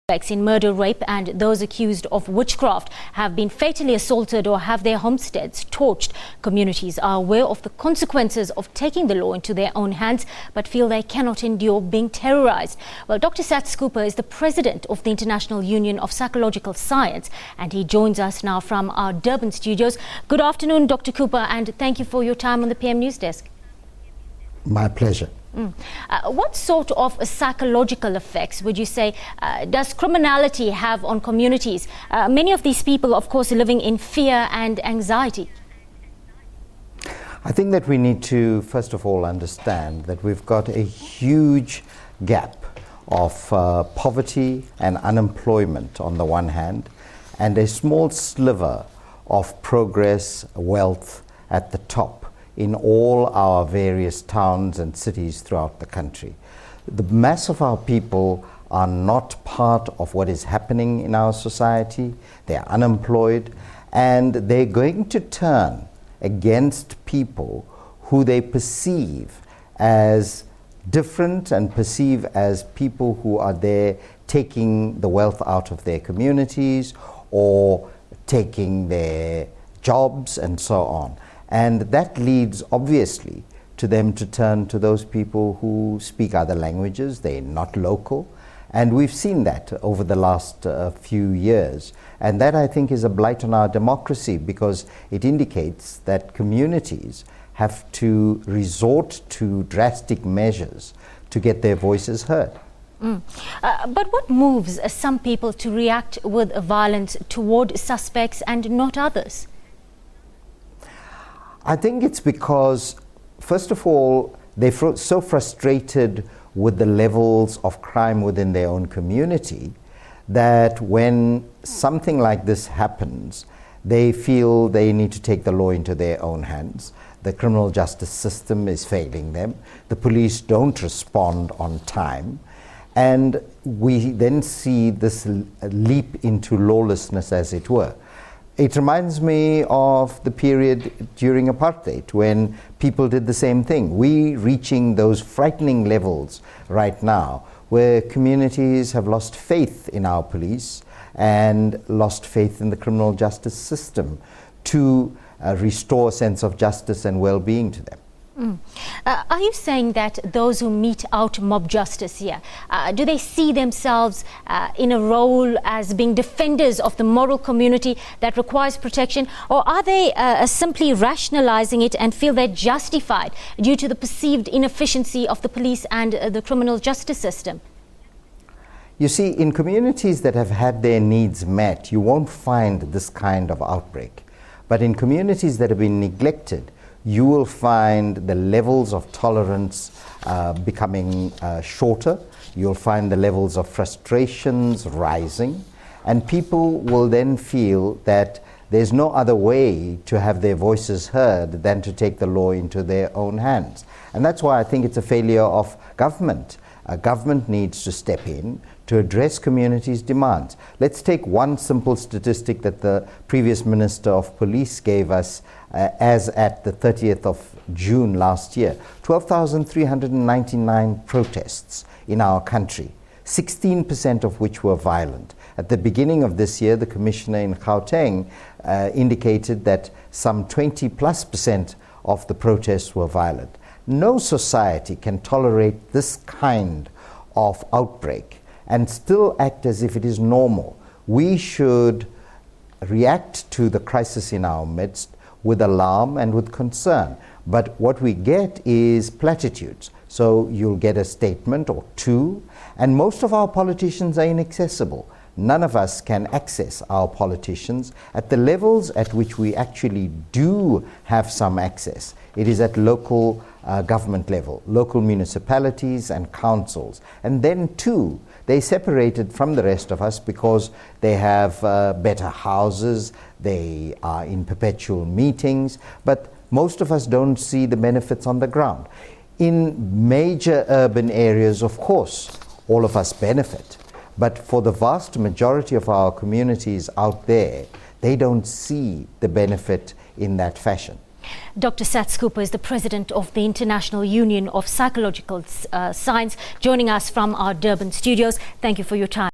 In murder, rape and those accused of witchcraft have been fatally assaulted or have their homesteads torched. Communities are aware of the consequences of taking the law into their own hands but feel they cannot endure being terrorised. Well, Dr. Sats Cooper is the president of the International Union of Psychological Science and he joins us now from our Durban studios. Good afternoon, Dr. Cooper, and thank you for your time on the PM News Desk. My pleasure. What sort of psychological effects would you say does criminality have on communities? Many of these people, of course, are living in fear and anxiety. I think that we need to, first of all, understand that we've got a huge gap of poverty and unemployment on the one hand, and a small sliver of progress, wealth at the top in all our various towns and cities throughout the country. The mass of our people are not part of what is happening in our society. They're unemployed, and they're going to turn against people who they perceive as different and perceive as people who are there taking the wealth out of their communities or taking their jobs and so on. And that leads, obviously, to them to turn to those people who speak other languages. They're not local. And we've seen that over the last few years. And that, I think, is a blight on our democracy because it indicates that communities have to resort to drastic measures to get their voices heard. But what moves some people to react with violence toward suspects and not others? I think it's because, first of all, they're so frustrated with the levels of crime within their own community that when something like this happens, they feel they need to take the law into their own hands. The criminal justice system is failing them. The police don't respond on time. And we then see this leap into lawlessness, as it were. It reminds me of the period during apartheid when people did the same thing. We're reaching those frightening levels right now where communities have lost faith in our police and lost faith in the criminal justice system to restore a sense of justice and well-being to them. Are you saying that those who mete out mob justice here, do they see themselves in a role as being defenders of the moral community that requires protection, or are they simply rationalizing it and feel they're justified due to the perceived inefficiency of the police and the criminal justice system? You see, in communities that have had their needs met, you won't find this kind of outbreak. But in communities that have been neglected, you will find the levels of tolerance becoming shorter. You'll find the levels of frustrations rising, and people will then feel that there's no other way to have their voices heard than to take the law into their own hands. And that's why I think it's a failure of government. Government needs to step in to address communities' demands. Let's take one simple statistic that the previous Minister of Police gave us as at the 30th of June last year. 12,399 protests in our country, 16% of which were violent. At the beginning of this year, the Commissioner in Gauteng indicated that some 20+% of the protests were violent. No society can tolerate this kind of outbreak and still act as if it is normal. We should react to the crisis in our midst with alarm and with concern. But what we get is platitudes. So you'll get a statement or two, and most of our politicians are inaccessible. None of us can access our politicians at the levels at which we actually do have some access. It is at local government level, local municipalities and councils. And then too, they're separated from the rest of us because they have better houses, they are in perpetual meetings, but most of us don't see the benefits on the ground. In major urban areas, of course, all of us benefit. But for the vast majority of our communities out there, they don't see the benefit in that fashion. Dr. Sats Cooper is the president of the International Union of Psychological Science, joining us from our Durban studios. Thank you for your time.